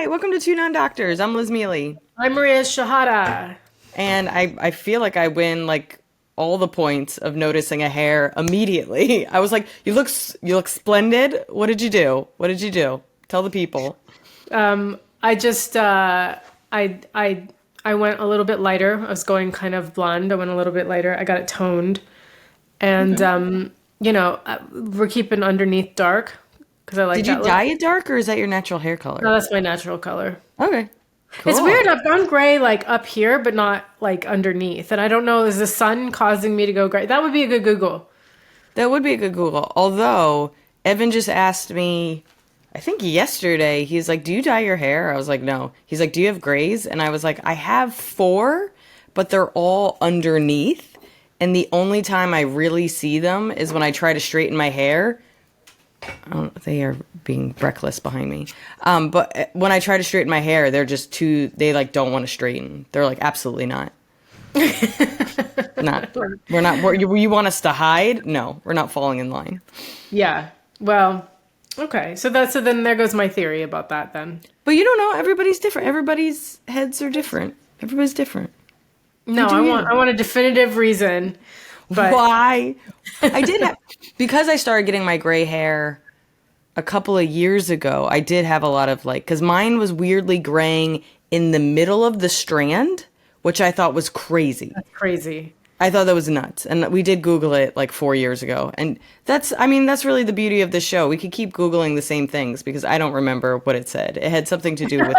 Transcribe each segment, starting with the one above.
right, welcome to Two Non-Doctors. I'm Liz Mealy, I'm Maria Shahada. and I feel like I win like all the points of noticing a hair immediately. I was like, you look splendid. What did you do? What did you do? Tell the people. I just I went a little bit lighter. I was going kind of blonde. I went a little bit lighter. I got it toned, and Okay. we're keeping underneath dark because I like Did you that look. dye it dark, or is that your natural hair No, color? that's my natural color. Okay, It's cool. weird. I've gone gray like up here, but not like underneath. And I don't know, is the sun causing me to go gray? That would be a good Google. That would be a good Google. Although Evan just asked me, I think yesterday, he's like, "Do you dye your hair?" I was like, "No." He's like, "Do you have grays?" And I was like, "I have four, but they're all underneath. And the only time I really see them is when I try to straighten my hair. Oh, they are being reckless behind me. But when I try to straighten my hair, they're just too, they like don't want to straighten. They're like, absolutely not. Not. We're not, you want us to hide? No, we're not falling in line. Yeah. Well, okay. So then there goes my theory about that then. But you don't know. Everybody's different. Everybody's heads are different. Everybody's different. You No, do I you. want a definitive reason. But Why? I did have, because I started getting my gray hair a couple of years ago, I did have a lot of like, because mine was weirdly graying in the middle of the strand, which I thought was crazy. that's crazy. I thought that was nuts. And we did Google it like 4 years ago. And that's really the beauty of the show. We could keep Googling the same things because I don't remember what it said. It had something to do with,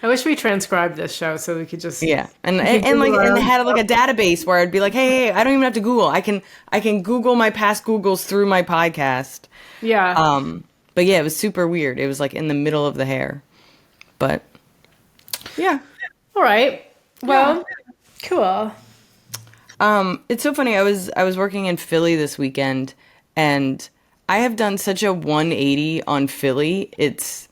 I wish we transcribed this show so we could just yeah. And, we could and like, Google our and it own had like a stuff. database where I'd be like, hey, I don't even have to Google. I can Google my past Googles through my podcast. Yeah. But yeah, it was super weird. It was like in the middle of the hair. But yeah. All right. Yeah. Well, cool. It's so funny. I was working in Philly this weekend, and I have done such a 180 on Philly. It's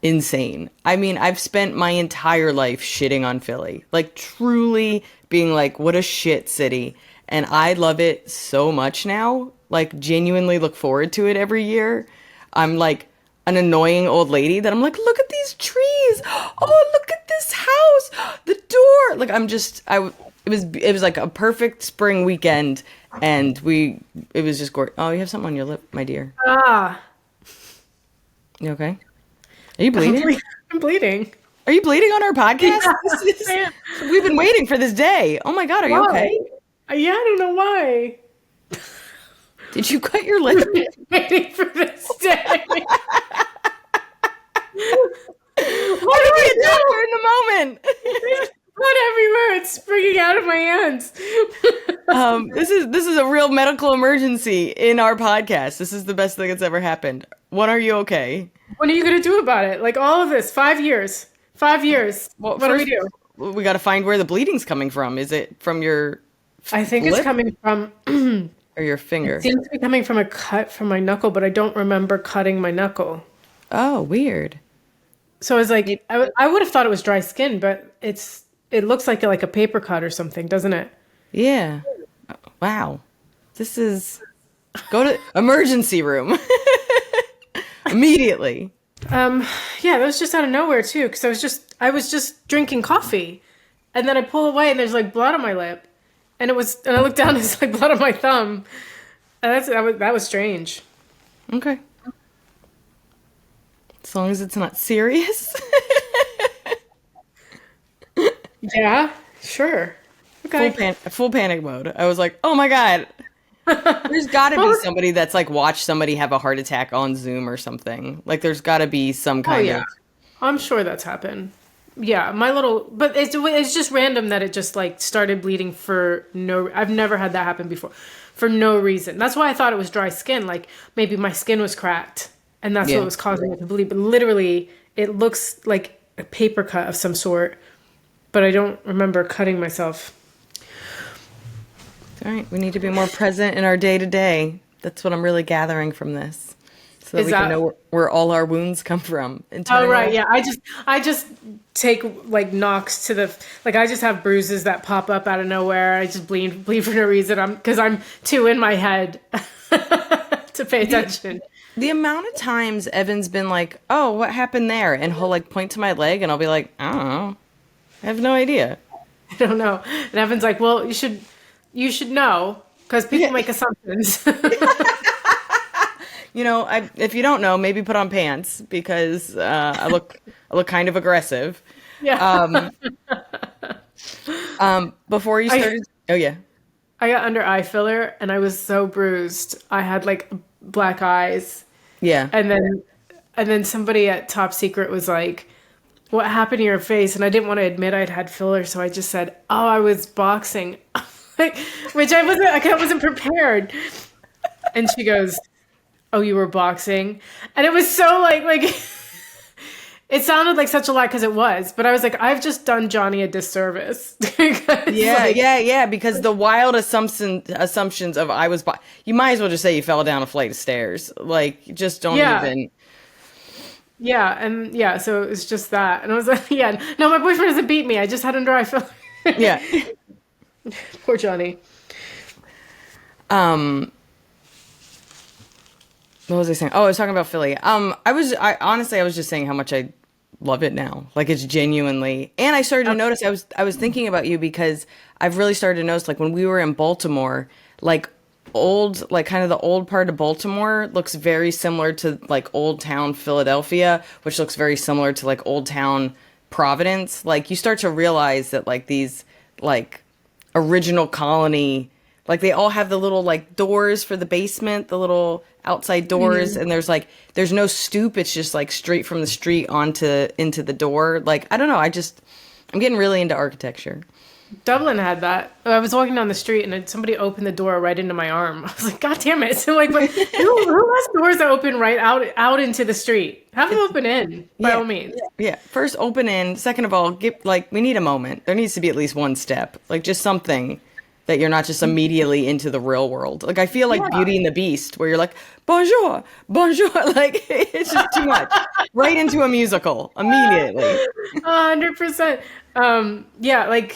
insane. I mean, I've spent my entire life shitting on Philly. Like truly being like, what a shit city. And I love it so much now. Like genuinely look forward to it every year. I'm like an annoying old lady that I'm like, look at these trees. Oh, look at this house. The door. Like I'm just it was like a perfect spring weekend, and it was just gorgeous. Oh, you have something on your lip, my dear. Ah, You okay? Are you I'm, bleeding? ble- I'm bleeding. Are you bleeding on our podcast? Yeah, We've been waiting for this day. Oh my God, are you why? okay? Yeah, I don't know why. Did you cut your lip? Waiting for this day. Why What do do we I a doctor do? in the moment? There's blood everywhere. It's springing out of my hands. This is a real medical emergency in our podcast. This is the best thing that's ever happened. What are you okay? What are you going to do about it? Like all of this, 5 years. 5 years. Well, What do we first do? we got to find where the bleeding's coming from. Is it from your I think it's lip coming from, or your it finger? seems to be coming from a cut from my knuckle, but I don't remember cutting my knuckle. Oh, weird. So I was You- like, I would have thought it was dry skin, but it looks like a paper cut or something, doesn't it? Yeah. Wow. This is go to emergency room immediately. Yeah, that was just out of nowhere too, because I was just drinking coffee, and then I pull away and there's like blood on my lip, and I look down and it's like blood on my thumb, and that was strange. Okay. As long as it's not serious. Yeah, sure. Okay. Full panic mode. I was like, "Oh my God. There's got to be Well, somebody that's like watched somebody have a heart attack on Zoom or something. Like there's got to be some oh kind yeah, of I'm sure that's happened. Yeah, but it's just random that it just like started bleeding for no. I've never had that happen before, for no reason. That's why I thought it was dry skin. Like maybe my skin was cracked, and that's what yeah. was causing it to bleed. But literally, it looks like a paper cut of some sort. But I don't remember cutting myself. All right, we need to be more present in our day to day. That's what I'm really gathering from this, so that Is we can that? know where all our wounds come from Oh right, internal. yeah. I just take like knocks to the like I just have bruises that pop up out of nowhere. I just bleed for no reason. I'm because I'm too in my head to pay attention. The amount of times Evan's been like, "Oh, what happened there?" and he'll like point to my leg, and I'll be like, "I don't know. I have no idea." I don't know. And Evan's like, well, you should know because people make assumptions. If you don't know, maybe put on pants because I look kind of aggressive. Yeah. Before you I started, oh yeah, I got under eye filler and I was so bruised. I had like black eyes. yeah, And then somebody at Top Secret was like, "What happened to your face?" And I didn't want to admit I'd had filler, so I just said, "Oh, I was boxing." Like, which I wasn't prepared. And she goes, "Oh, you were boxing?" And it was so like it sounded like such a lie because it was, but I was like, I've just done Johnny a disservice. Because, yeah, like, yeah. Because the wild assumptions of you might as well just say you fell down a flight of stairs. Like, just don't yeah, even. yeah, and yeah, so it was just that, and I was like, yeah, no, my boyfriend doesn't beat me. I just had under eye filler. Yeah. Poor Johnny. Um. What was I saying? Oh, I was talking about Philly. I honestly, I was just saying how much I love it now. Like it's genuinely, and I started to notice. I was thinking about you because I've really started to notice, like when we were in Baltimore, like like kind of the old part of Baltimore looks very similar to like Old Town Philadelphia, which looks very similar to like Old Town Providence. Like you start to realize that like these like original colony, like they all have the little like doors for the basement, the little outside doors, and there's no stoop. It's just like straight from the street onto into the door. Like I don't know, I'm getting really into architecture. Dublin had that. I was walking down the street and then somebody opened the door right into my arm. I was like, God damn it. So like, but who has doors that open right out into the street? Have them open in, by Yeah. all means. Yeah. First, open in. Second of all, get like we need a moment. There needs to be at least one step, like just something that you're not just immediately into the real world. Like I feel like Yeah. Beauty and the Beast, where you're like, bonjour, bonjour. Like it's just too much. Right into a musical immediately. 100%. Yeah, like,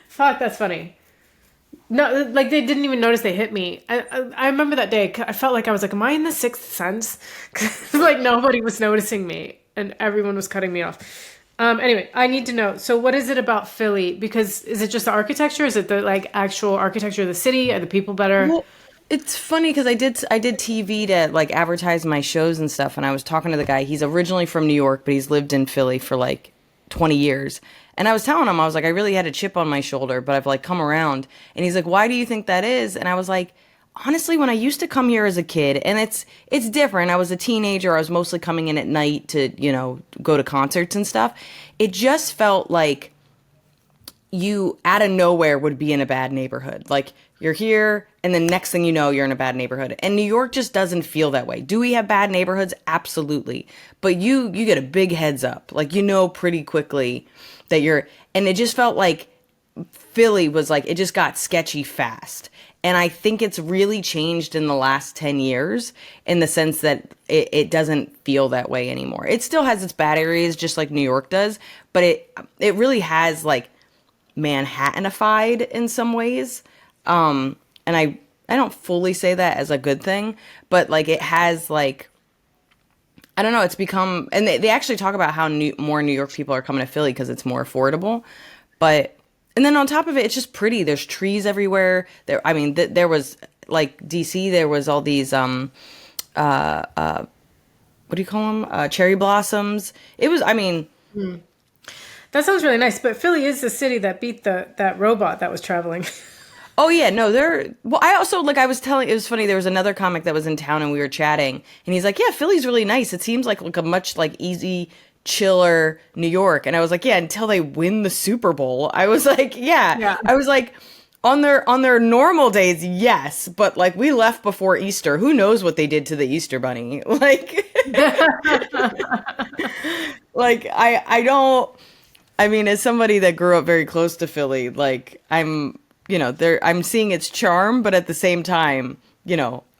fuck, that's funny. No, like they didn't even notice they hit me. I remember that day. I felt like I was like, am I in the sixth sense? 'Cause, like nobody was noticing me and everyone was cutting me off. Anyway, I need to know. So what is it about Philly? Because is it just the architecture? Is it the like actual architecture of the city? Are the people better? Well, it's funny because I did TV to like advertise my shows and stuff, and I was talking to the guy. He's originally from New York, but he's lived in Philly for like 20 years. And I was telling him, I was like, I really had a chip on my shoulder, but I've like come around. And he's like, why do you think that is? And I was like, honestly, when I used to come here as a kid, and it's different. I was a teenager. I was mostly coming in at night to, go to concerts and stuff. It just felt like you out of nowhere would be in a bad neighborhood. Like you're here and then next thing you know, you're in a bad neighborhood. And New York just doesn't feel that way. Do we have bad neighborhoods? Absolutely. But you get a big heads up. Like pretty quickly that and it just felt like Philly was like it just got sketchy fast. And I think it's really changed in the last 10 years in the sense that it doesn't feel that way anymore. It still has its bad areas just like New York does, but it really has like Manhattanified in some ways. And I don't fully say that as a good thing, but like it has like I don't know, it's become and they actually talk about how more New York people are coming to Philly because it's more affordable. But and then on top of it, it's just pretty. There's trees everywhere. There was like DC. There was all these what do you call them? Cherry blossoms. It was. That sounds really nice. But Philly is the city that beat that robot that was traveling. Oh yeah, no, they're well. I also like I was telling. It was funny. There was another comic that was in town, and we were chatting, and he's like, "Yeah, Philly's really nice. It seems like a much like easy, chiller New York." And I was like, "Yeah, until they win the Super Bowl." I was like, "Yeah." Yeah. I was like, on their normal days, yes, but like we left before Easter. Who knows what they did to the Easter Bunny? Like, like I don't. I mean, as somebody that grew up very close to Philly, like I'm seeing its charm, but at the same time,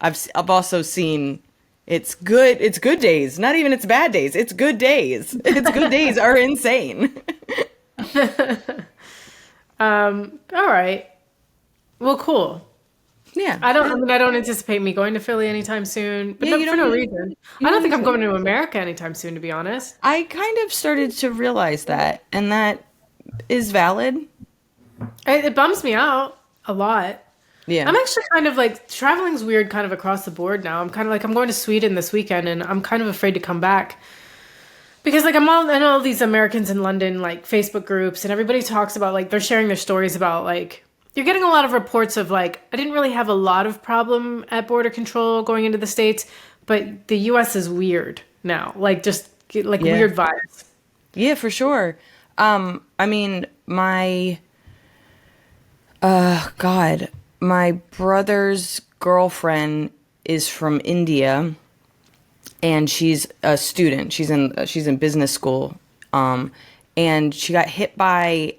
I've also seen it's good days, not even its bad days. It's good days. Its good days are insane. All right. Well, cool. Yeah. I don't anticipate me going to Philly anytime soon, but Yeah, you for don't no need reason. you I don't don't think need I'm to. going to America anytime soon, to be honest. I kind of started to realize that, and that is valid. It bums me out a lot. Yeah. I'm actually kind of like traveling's weird kind of across the board now. I'm kind of like I'm going to Sweden this weekend and I'm kind of afraid to come back because like I know all these Americans in London like Facebook groups and everybody talks about like they're sharing their stories about like you're getting a lot of reports of like I didn't really have a lot of problem at border control going into the States, but the US is weird now. Like just like Yeah. weird vibes. Yeah, for sure. I mean, God, my brother's girlfriend is from India, and she's a student. She's in business school, and she got hit by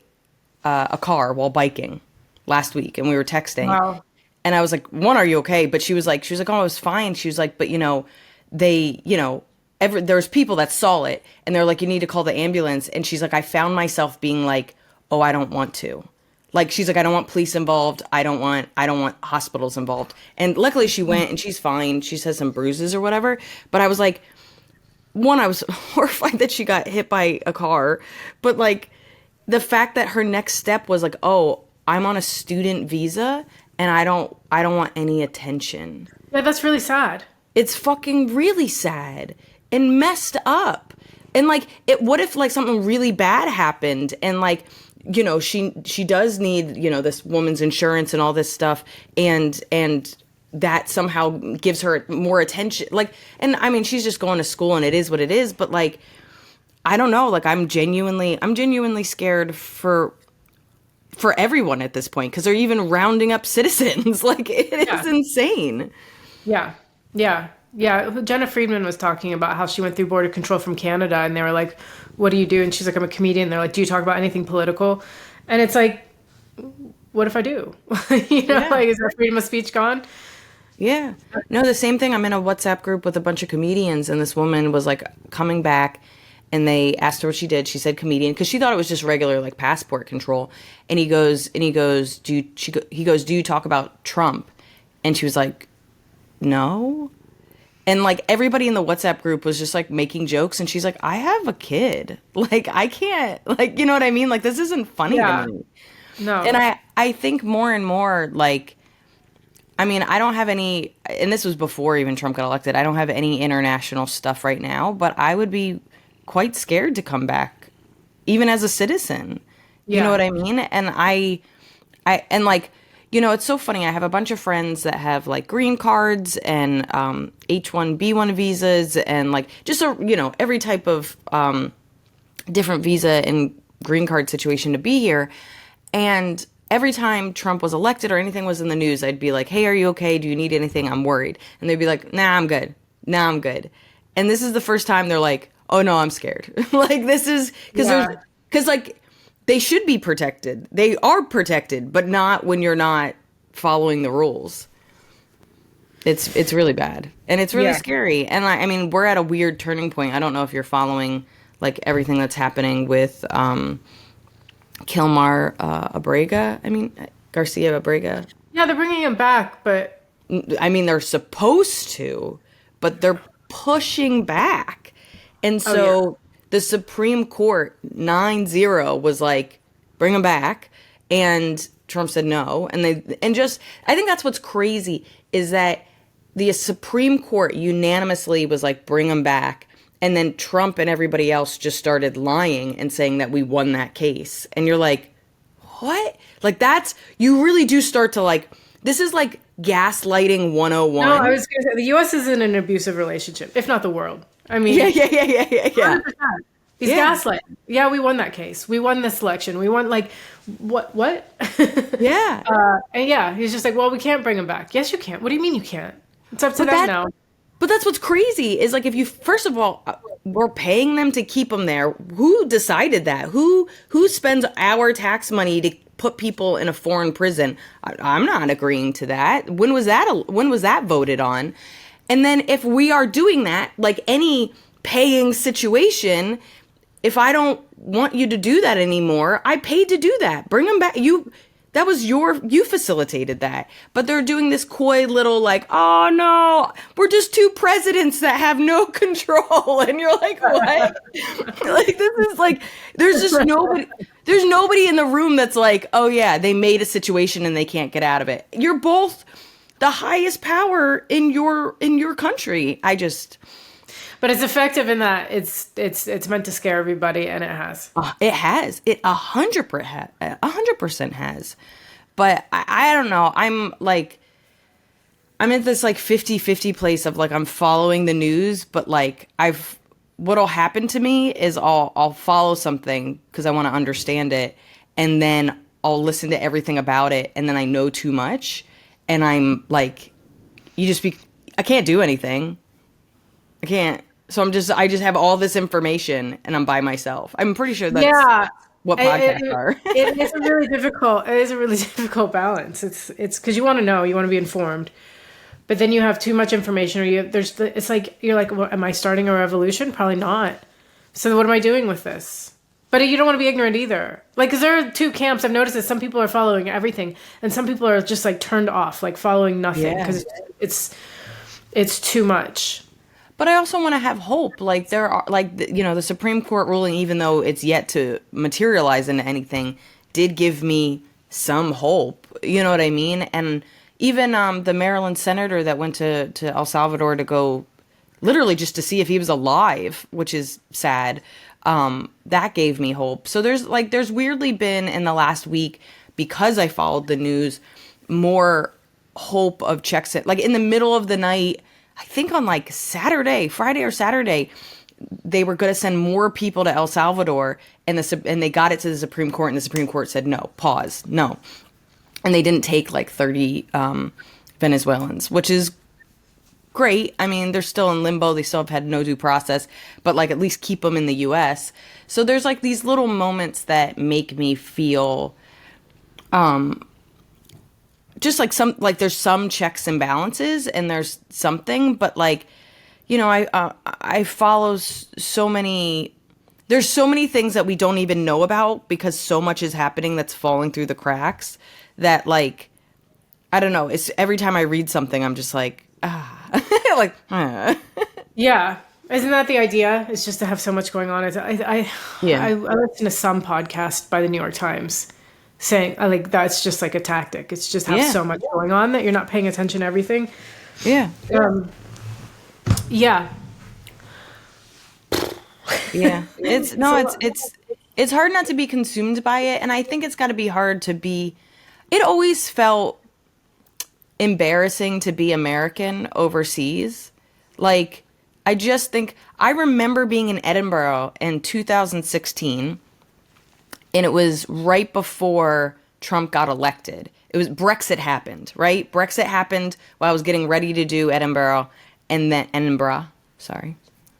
a car while biking last week, and we were texting, Wow. and I was like, "One, are you okay?" But she was like, "Oh, I was fine." She was like, "But they, there's people that saw it, and they're like, you need to call the ambulance." And she's like, "I found myself being like, oh, I don't want to." Like she's like, "I don't want police involved. I don't want hospitals involved." And luckily she went and she's fine. She has some bruises or whatever. But I was like, one, I was horrified that she got hit by a car, but like the fact that her next step was like, "Oh, I'm on a student visa and I don't want any attention." Yeah, that's really sad. It's fucking really sad and messed up. And like what if like something really bad happened and like she does need this woman's insurance and all this stuff, and that somehow gives her more attention, like, and I mean she's just going to school and it is what it is, but like I don't know, like I'm genuinely scared for everyone at this point because they're even rounding up citizens. Like it Yeah. is insane. Yeah. Yeah. Yeah. Jenna Friedman was talking about how she went through border control from Canada and they were like, what do you do? And she's like, I'm a comedian. They're like, do you talk about anything political? And it's like, what if I do? Yeah. Like, is our freedom of speech gone? Yeah. No, the same thing. I'm in a WhatsApp group with a bunch of comedians, and this woman was like coming back, and they asked her what she did. She said comedian because she thought it was just regular like passport control. And he goes, do you talk about Trump? And she was like, no. And like everybody in the WhatsApp group was just like making jokes, and she's like, I have a kid. Like I can't, like, you know what I mean? Like this isn't funny to Yeah. me. And No. I think more and more, like, I mean, I don't have any, and this was before even Trump got elected. I don't have any international stuff right now, but I would be quite scared to come back, even as a citizen. You know Yeah. what I mean? And and like, it's so funny. I have a bunch of friends that have like green cards and H-1B1 visas and like just every type of different visa and green card situation to be here. And every time Trump was elected or anything was in the news, I'd be like, hey, are you okay? Do you need anything? I'm worried. And they'd be like, nah, I'm good. Nah, I'm good. And this is the first time they're like, oh no, I'm scared. Like this is Yeah. because like they should be protected. They are protected, but not when you're not following the rules. It's really bad. And it's really Yeah. scary. And I mean, we're at a weird turning point. I don't know if you're following like everything that's happening with Kilmar Abrega. I mean, Garcia Abrega. Yeah, they're bringing him back, but I mean, they're supposed to, but they're pushing back. And oh yeah. so the Supreme Court 9-0 was like, bring him back. And Trump said no. And just, I think that's what's crazy is that the Supreme Court unanimously was like, bring him back. And then Trump and everybody else just started lying and saying that we won that case. And you're like, what? Like you really do start to like, this is like gaslighting No, I 101. was going to say the U.S. is in an abusive relationship, if not the world. I Yeah, mean, yeah, yeah, yeah, yeah, yeah. 100%. He's Yeah. gaslighting. Yeah, we won that case. We won this election. We won like what? Yeah. And yeah, he's just like, well, we can't bring him back. Yes, you can't. What do you mean you can't? It's up to But them that now. But that's what's crazy is like if you first of all we're paying them to keep them there. Who decided that? Who spends our tax money to put people in a foreign prison? I'm not agreeing to that. When was that voted on? And then if we are doing that, like any paying situation, if I don't want you to do that anymore, I paid to do that. Bring them back. you facilitated that. But they're doing this coy little like, oh no, we're just two presidents that have no control. And you're like, what? Like, this is like, there's nobody in the room that's like, oh yeah, they made a situation and they can't get out of it. You're both the highest power in your country. But it's effective in that it's meant to scare everybody, and it has. It has. It 100% has. But I don't know. I'm in this like 50-50 place of like I'm following the news, but like what'll happen to me is I'll follow something because I want to understand it, and then I'll listen to everything about it, and then I know too much, and I'm like, I can't do anything. I can't. So I just have all this information and I'm by myself. I'm pretty sure that's what podcasts are. It is a really difficult balance. It's because you want to be informed, but then you have too much information, or it's like, you're like, well, am I starting a revolution? Probably not. So what am I doing with this? But you don't want to be ignorant either. Like, because there are two camps. I've noticed that some people are following everything, and some people are just like turned off, like following nothing because it's too much. But I also want to have hope. Like, there are, like, the Supreme Court ruling, even though it's yet to materialize into anything, did give me some hope. You know what I mean? And even the Maryland senator that went to El Salvador to go literally just to see if he was alive, which is sad, that gave me hope. So there's weirdly been in the last week, because I followed the news, more hope of checks. Like, in the middle of the night, I think on like Friday or Saturday, they were going to send more people to El Salvador, and they got it to the Supreme Court, and the Supreme Court said, no, pause, no. And they didn't take like 30 Venezuelans, which is great. I mean, they're still in limbo. They still have had no due process, but like at least keep them in the U.S. So there's like these little moments that make me feel just like there's some checks and balances, and there's something, but like, I follow so many. There's so many things that we don't even know about because so much is happening that's falling through the cracks that, like, I don't know. It's every time I read something, I'm just like, like, Yeah. Isn't that the idea? It's just to have so much going on. I listen to some podcast by the New York Times saying, like, that's just like a tactic. It's just have so much going on that you're not paying attention to everything. Yeah. Yeah. Yeah. It's hard not to be consumed by it. And I think it's got to be hard to be, it always felt embarrassing to be American overseas. Like, I just think, I remember being in Edinburgh in 2016, and it was right before Trump got elected. It was Brexit happened, right? Brexit happened while I was getting ready to do Edinburgh, sorry.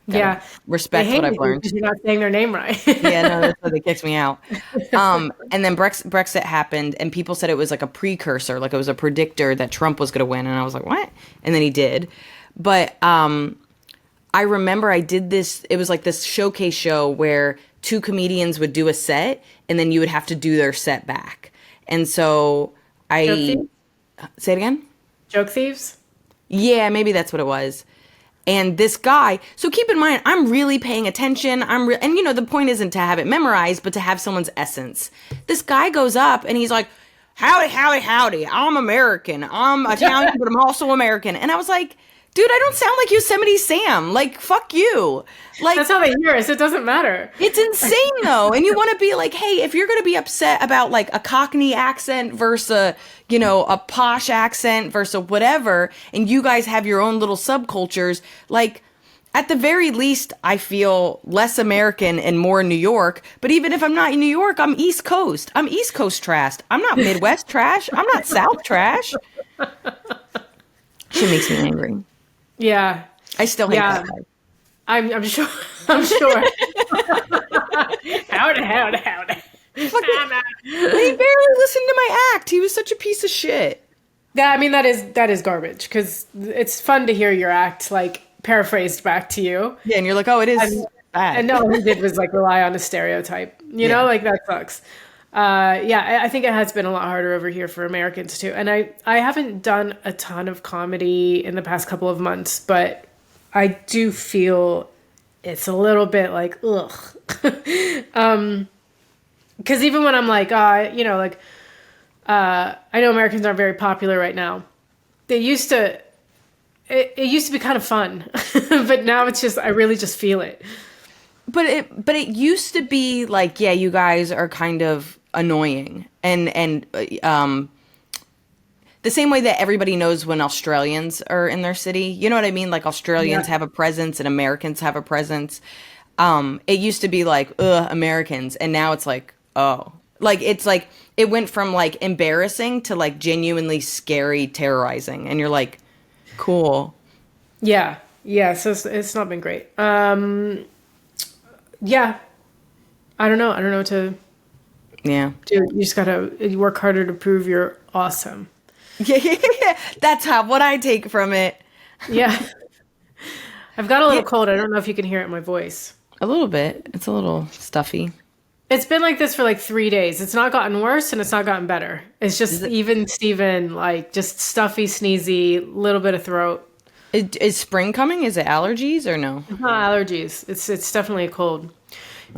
Yeah. Respect what I've learned. Because you're not saying their name right. Yeah, no, that's why they kicked me out. And then Brexit happened, and people said it was like a precursor, like it was a predictor that Trump was going to win. And I was like, what? And then he did. But I remember I did this, it was like this showcase show where two comedians would do a set, and then you would have to do their set back. And so say it again? Joke thieves? Yeah, maybe that's what it was. And this guy, so keep in mind, I'm really paying attention. And the point isn't to have it memorized, but to have someone's essence. This guy goes up and he's like, howdy, howdy, howdy. I'm American. I'm Italian, but I'm also American. And I was like, dude, I don't sound like Yosemite Sam. Like, fuck you. Like, that's how they hear us. It doesn't matter. It's insane, though. And you want to be like, hey, if you're going to be upset about like a Cockney accent versus a posh accent versus whatever, and you guys have your own little subcultures, like, at the very least, I feel less American and more New York. But even if I'm not in New York, I'm East Coast. I'm East Coast trash. I'm not Midwest trash. I'm not South trash. She makes me angry. Yeah. I still hate that guy. I'm sure. I'm sure. Howdy. He barely listened to my act. He was such a piece of shit. Yeah, I mean, that is garbage, because it's fun to hear your act, like, paraphrased back to you. Yeah, and you're like, oh, it is bad. And all he did was, like, rely on a stereotype. You know, like, that sucks. Yeah, I think it has been a lot harder over here for Americans too. And I haven't done a ton of comedy in the past couple of months, but I do feel it's a little bit like, ugh. Because even when I'm like, I know Americans aren't very popular right now. They used to, it used to be kind of fun, but now it's just, I really just feel it. But it used to be like, yeah, you guys are kind of annoying, and the same way that everybody knows when Australians are in their city. You know what I mean? Like Australians Yeah. have a presence and Americans have a presence. It used to be like, ugh, Americans, and now it's like, oh, like it's like it went from like embarrassing to like genuinely scary, terrorizing, and you're like, cool. Yeah. Yeah. So it's not been great. Yeah. I don't know. I don't know what to Yeah. do. You just gotta you work harder to prove you're awesome. Yeah. That's what I take from it. Yeah. I've got a little Yeah, cold. I don't know if you can hear it in my voice. a little bit. It's a little stuffy. It's been like this for like 3 days. It's not gotten worse and it's not gotten better. It's Is just it? even Steven, like just stuffy, sneezy, little bit of throat. Is spring coming? Is it allergies or no? Not allergies. It's definitely a cold.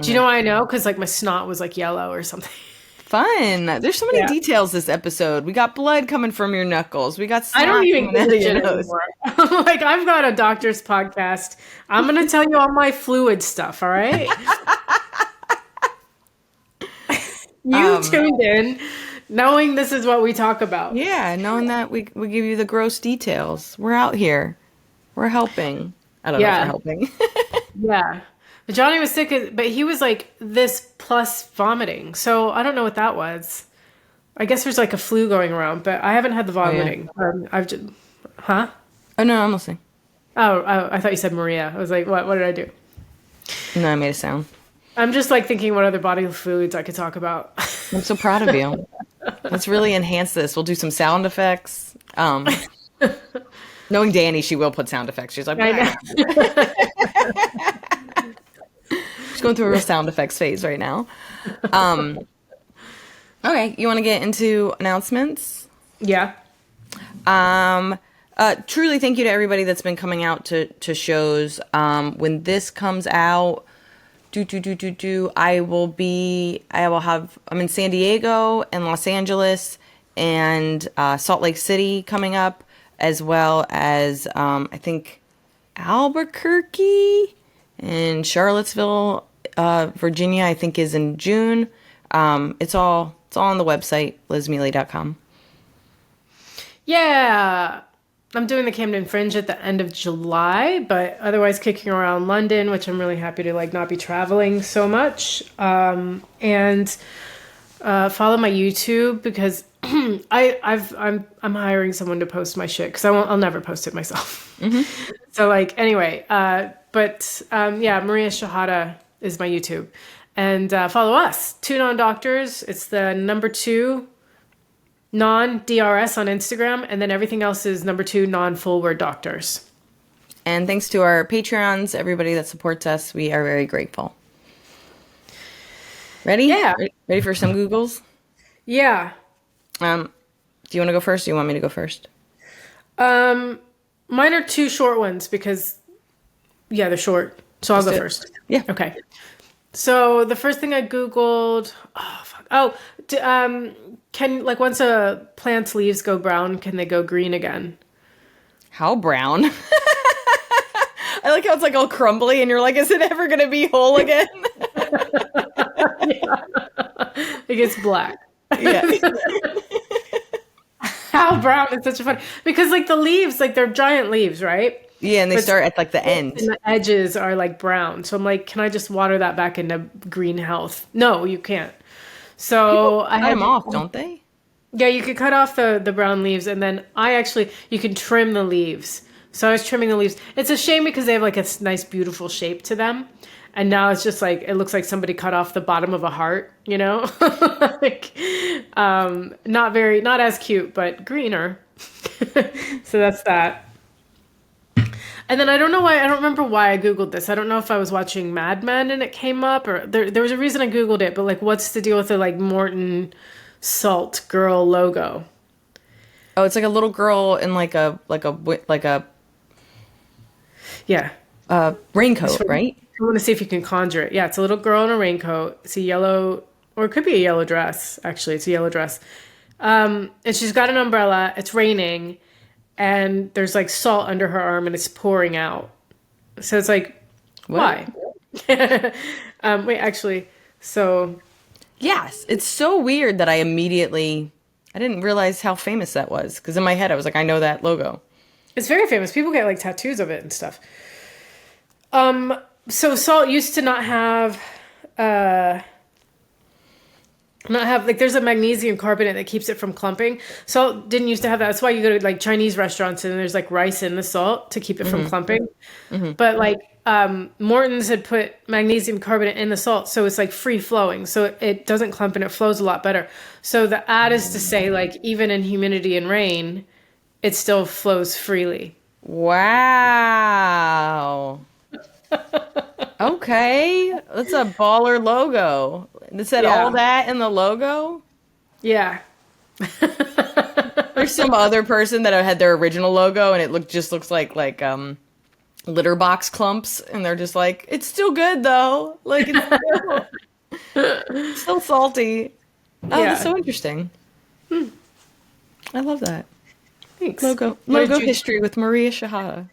Do you know Okay. why I know? Because like my snot was like yellow or something. Fun. There's so many Yeah. details this episode. We got blood coming from your knuckles. We got I don't snot even coming give out a of your shit nose. anymore. Like I've got a doctor's podcast. I'm gonna tell you all my fluid stuff. All right. You Um, tuned in, knowing this is what we talk about. yeah, knowing that we give you the gross details. We're out here. We're helping. I don't know if we're Yeah. helping. Yeah. Johnny was sick, but he was like this plus vomiting. So I don't know what that was. I guess there's like a flu going around, but I haven't had the Oh yeah. vomiting. I've just, huh? Oh no, I'm listening. Oh, I thought you said Maria. I was like, what? What did I do? No, I made a sound. I'm just like thinking what other bodily fluids I could talk about. I'm so proud of you. Let's really enhance this. We'll do some sound effects. Knowing Danny, she will put sound effects. She's like, I "Blah." know. She's going through a real sound effects phase right now. Um, okay, you want to get into announcements? Yeah. Truly, thank you to everybody that's been coming out to shows. When this comes out, I'm in San Diego and Los Angeles and Salt Lake City coming up, as well as I think Albuquerque and Charlottesville, Virginia. I think is in June. It's all on the website lizmealy.com. Yeah. I'm doing the Camden Fringe at the end of July, but otherwise kicking around London, which I'm really happy to like not be traveling so much. And follow my YouTube because I'm hiring someone to post my shit because I'll never post it myself. So like anyway, yeah, Maria Shahada is my YouTube, and follow us, Two Non Doctors. It's the number 2 non-DRS on Instagram, and then everything else is number 2 non-full word doctors. And thanks to our Patreons, everybody that supports us, we are very grateful. Ready? Yeah. Ready for some Googles? Yeah. Do you want to go first? Or do you want me to go first? Mine are 2 short ones because, yeah, they're short. So I'll Let's go do it. first. Yeah. Okay. So the first thing I Googled, oh, fuck. Oh, can, like, once a plant's leaves go brown, can they go green again? How brown? I like how it's like all crumbly, and you're like, is it ever gonna be whole again? It gets black. Yeah. How brown is such a fun, because like the leaves, like they're giant leaves, right? Yeah, and they But start at like the end. and the edges are like brown. So I'm like, can I just water that back into green health? No, you can't. So I Cut had them off, don't they? yeah, you could cut off the brown leaves, and then you can trim the leaves. So I was trimming the leaves. It's a shame because they have like a nice, beautiful shape to them. And now it's just like, it looks like somebody cut off the bottom of a heart, you know? Like, not as cute, but greener. So that's that. And then I don't know why, I don't remember why I Googled this. I don't know if I was watching Mad Men and it came up, or there was a reason I Googled it, but like, what's the deal with the like Morton Salt Girl logo? Oh, it's like a little girl in Yeah. raincoat, right? I want to see if you can conjure it. Yeah, it's a little girl in a raincoat. It's a yellow, or it could be a yellow dress, actually. It's a yellow dress. And she's got an umbrella. It's raining. And there's like salt under her arm and it's pouring out. So it's like, What? why? Wait, actually, so. Yes, it's so weird that I didn't realize how famous that was. Because in my head, I was like, I know that logo. It's very famous. People get like tattoos of it and stuff. So salt used to not have like there's a magnesium carbonate that keeps it from clumping. Salt didn't used to have that. That's why you go to like Chinese restaurants and there's like rice in the salt to keep it from clumping. But like Morton's had put magnesium carbonate in the salt, so it's like free flowing, so it doesn't clump and it flows a lot better. So the ad is to say like even in humidity and rain, it still flows freely. Wow. Okay, that's a baller logo. It said Yeah. all that in the logo. Yeah. There's some other person that had their original logo, and it looks like litter box clumps, and they're just like, it's still good though. Like it's still salty. Oh, that's Yeah. so interesting. I love that Thanks. logo. What did Logo you- history with Maria Shahada.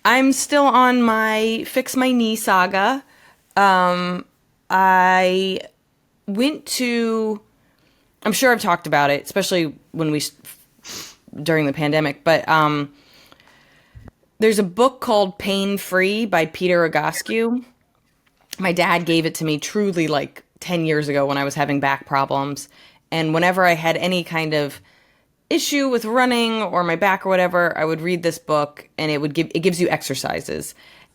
I'm still on my fix my knee saga. I went to, I'm sure I've talked about it, especially during the pandemic, but there's a book called Painfree by Peter Agascu. My dad gave it to me truly like 10 years ago when I was having back problems. And whenever I had any kind of issue with running or my back or whatever, I would read this book, and it gives you exercises.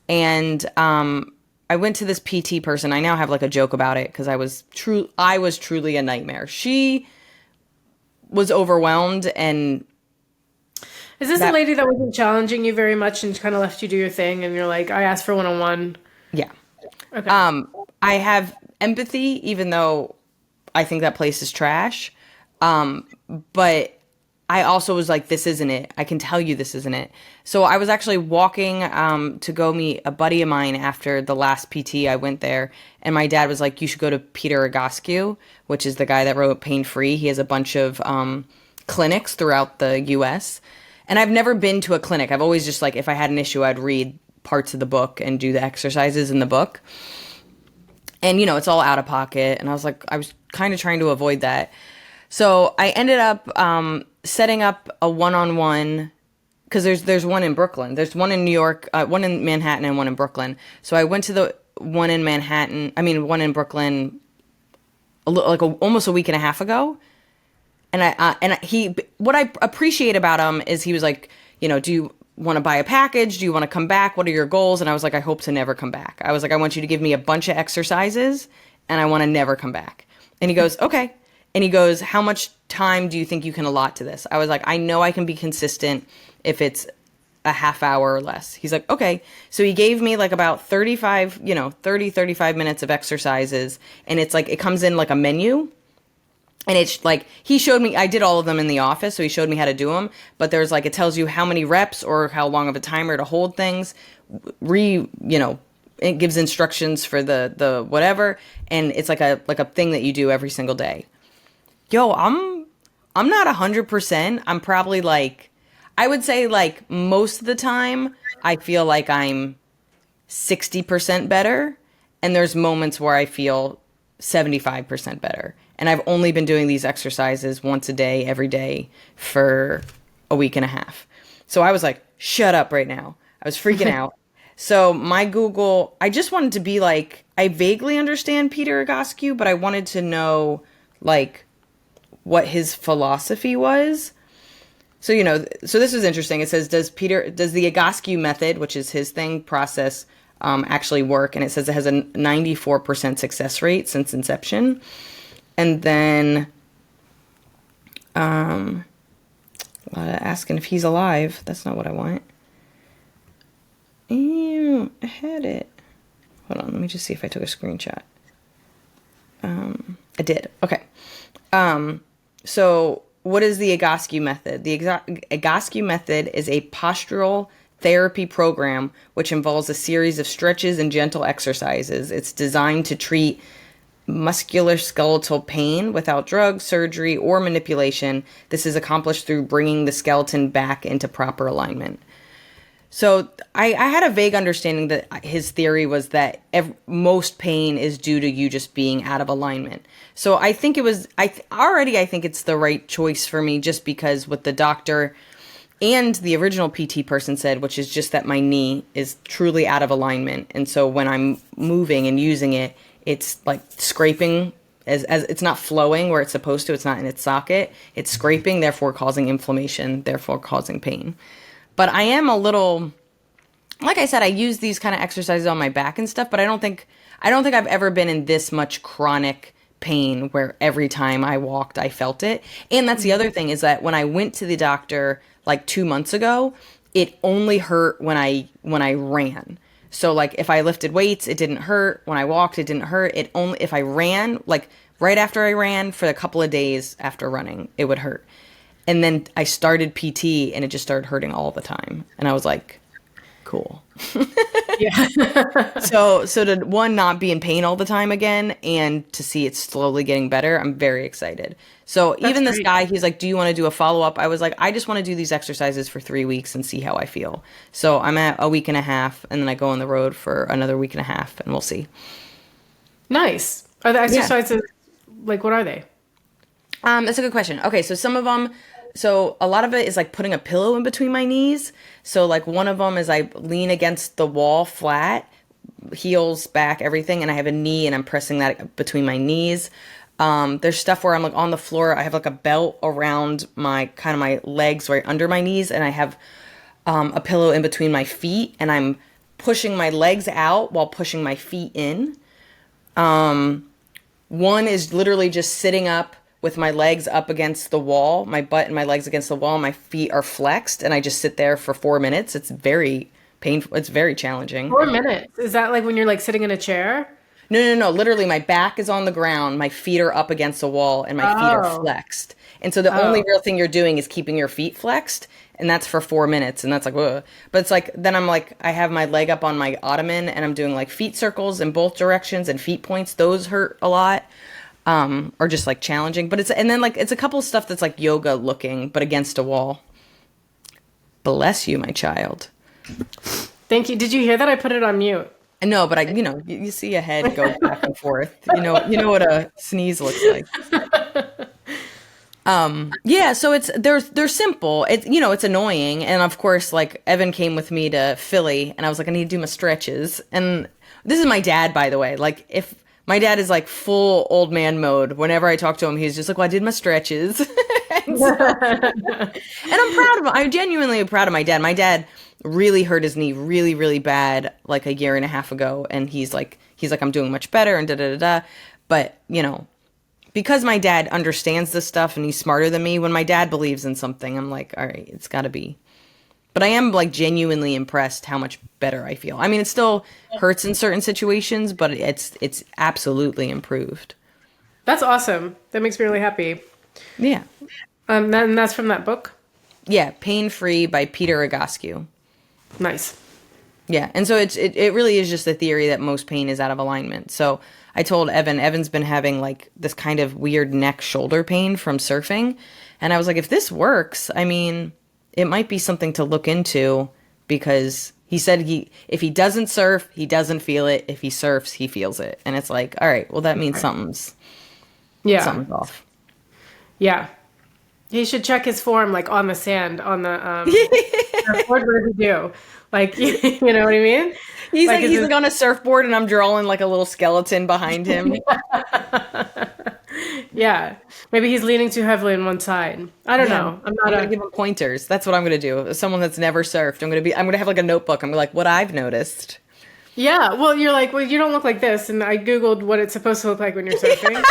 And I went to this PT person. I now have like a joke about it because I was truly a nightmare. She was overwhelmed, and Is this a lady that wasn't challenging you very much and kind of left you do your thing and you're like, I asked for one-on-one? yeah. Okay. I have empathy, even though I think that place is trash. But I also was like, this isn't it. I can tell you this isn't it. So I was actually walking to go meet a buddy of mine after the last PT I went there. And my dad was like, you should go to Peter Agascu, which is the guy that wrote Painfree. He has a bunch of clinics throughout the U.S. And I've never been to a clinic. I've always just like, if I had an issue, I'd read parts of the book and do the exercises in the book. And, you know, it's all out of pocket. And I was like, I was kind of trying to avoid that. So I ended up setting up a one-on-one, because there's one in Brooklyn. There's one in New York, one in Manhattan, and one in Brooklyn. So I went to the one in one in Brooklyn almost a week and a half ago. And what I appreciate about him is he was like, you know, do you want to buy a package? Do you want to come back? What are your goals? And I was like, I hope to never come back. I was like, I want you to give me a bunch of exercises, and I want to never come back. And he goes, okay. And he goes, how much time do you think you can allot to this? I was like, I know I can be consistent if it's a half hour or less. He's like, okay. So he gave me like about 35 minutes of exercises. And it's like, it comes in like a menu. And it's like, he showed me, I did all of them in the office, so he showed me how to do them. But there's like, it tells you how many reps or how long of a timer to hold things. It gives instructions for the whatever. And it's like a thing that you do every single day. Yo, I'm not 100%. I'm probably like, I would say like most of the time I feel like I'm 60% better. And there's moments where I feel 75% better. And I've only been doing these exercises once a day, every day for a week and a half. So I was like, shut up right now. I was freaking out. So my Google, I just wanted to be like, I vaguely understand Peter Agascu, but I wanted to know like what his philosophy was. So, you know, so this is interesting. It says, does the Agascu method, which is his process actually work? And it says it has a 94% success rate since inception. And then, Asking if he's alive. That's not what I want. Ew, I had it. Hold on, let me just see if I took a screenshot. I did. Okay. So what is the Egoscue method? The Egoscue method is a postural therapy program which involves a series of stretches and gentle exercises. It's designed to treat musculoskeletal pain without drugs, surgery, or manipulation. This is accomplished through bringing the skeleton back into proper alignment. So I had a vague understanding that his theory was that most pain is due to you just being out of alignment. So I think it was, I think it's the right choice for me, just because what the doctor and the original PT person said, which is just that my knee is truly out of alignment. And so when I'm moving and using it, it's like scraping as it's not flowing where it's supposed to. It's not in its socket. It's scraping, therefore causing inflammation, therefore causing pain. But I am a little, like I said, I use these kind of exercises on my back and stuff, but I don't think I've ever been in this much chronic pain where every time I walked, I felt it. And that's the other thing, is that when I went to the doctor like 2 months ago, it only hurt when I ran. So like if I lifted weights, it didn't hurt. When I walked, it didn't hurt. It only, if I ran, like right after I ran for a couple of days after running, it would hurt. And then I started PT and it just started hurting all the time. And I was like, cool. Yeah. So to one, not be in pain all the time again, and to see it slowly getting better, I'm very excited. So That's even this great. guy, he's like, do you want to do a follow-up? I was like, I just want to do these exercises for 3 weeks and see how I feel. So I'm at a week and a half, and then I go on the road for another week and a half, and we'll see. Nice. Are the exercises, like, what are they? That's a good question. Okay, so some of them, so a lot of it is like putting a pillow in between my knees. So like one of them is I lean against the wall flat, heels back, everything, and I have a knee and I'm pressing that between my knees. There's stuff where I'm like on the floor. I have like a belt around my kind of my legs right under my knees, and I have a pillow in between my feet, and I'm pushing my legs out while pushing my feet in. One is literally just sitting up with my legs up against the wall, my butt and my legs against the wall, my feet are flexed, and I just sit there for 4 minutes. It's very painful. It's very challenging. 4 minutes. Is that like when you're like sitting in a chair? No. Literally, my back is on the ground, my feet are up against the wall, and my feet are flexed. And so the only real thing you're doing is keeping your feet flexed, and that's for 4 minutes, and that's like, whoa. But it's like, then I'm like, I have my leg up on my ottoman, and I'm doing like feet circles in both directions and feet points. Those hurt a lot. Or just like challenging, but and then like it's a couple of stuff that's like yoga looking, but against a wall. Bless you, my child. Thank you. Did you hear that? I put it on mute. No, but you see a head go back and forth. You know what a sneeze looks like. Yeah, so they're simple. It's annoying, and of course, like Evan came with me to Philly, and I was like, I need to do my stretches, and this is my dad, by the way. Like if my dad is like full old man mode. Whenever I talk to him, he's just like, well, I did my stretches. And I'm proud of him. I'm genuinely proud of my dad. My dad really hurt his knee really, really bad like a year and a half ago. And he's like, I'm doing much better and da-da-da-da. But, because my dad understands this stuff and he's smarter than me, when my dad believes in something, I'm like, all right, it's got to be. But I am like genuinely impressed how much better I feel. I mean, it still hurts in certain situations, but it's absolutely improved. That's awesome. That makes me really happy. Yeah. And that's from that book? Yeah, Painfree by Peter Egoscue. Nice. Yeah, and so it really is just the theory that most pain is out of alignment. So I told Evan's been having like this kind of weird neck shoulder pain from surfing, and I was like, if this works, I mean, it might be something to look into, because he said if he doesn't surf, he doesn't feel it. If he surfs, he feels it. And it's like, all right, well, that means something's off. Yeah. He should check his form like on the sand, on the surfboard. What does he do? Like, you know what I mean? He's like on a surfboard, and I'm drawing like a little skeleton behind him. Yeah. Maybe he's leaning too heavily on one side. I don't know. I'm gonna give him pointers. That's what I'm gonna do. As someone that's never surfed, I'm gonna have like a notebook. I'm gonna like, what I've noticed. Yeah. Well, you're like, well, you don't look like this, and I Googled what it's supposed to look like when you're surfing.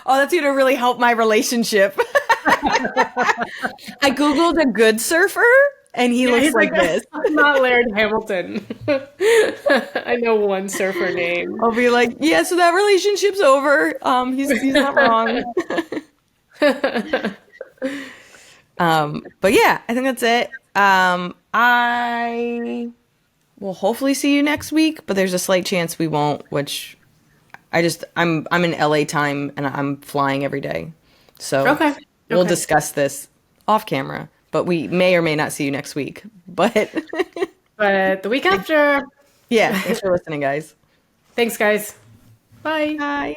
Oh, that's gonna really help my relationship. I googled a good surfer, and he looks He's like this. Not Laird Hamilton. I know one surfer name. I'll be like, yeah, so that relationship's over. He's not wrong. But yeah, I think that's it. I will hopefully see you next week, but there's a slight chance we won't, which I'm in LA time and I'm flying every day. So Okay. we'll Okay. discuss this off camera, but we may or may not see you next week. But But the week after. yeah, thanks for listening, guys. Thanks, guys. Bye. Bye.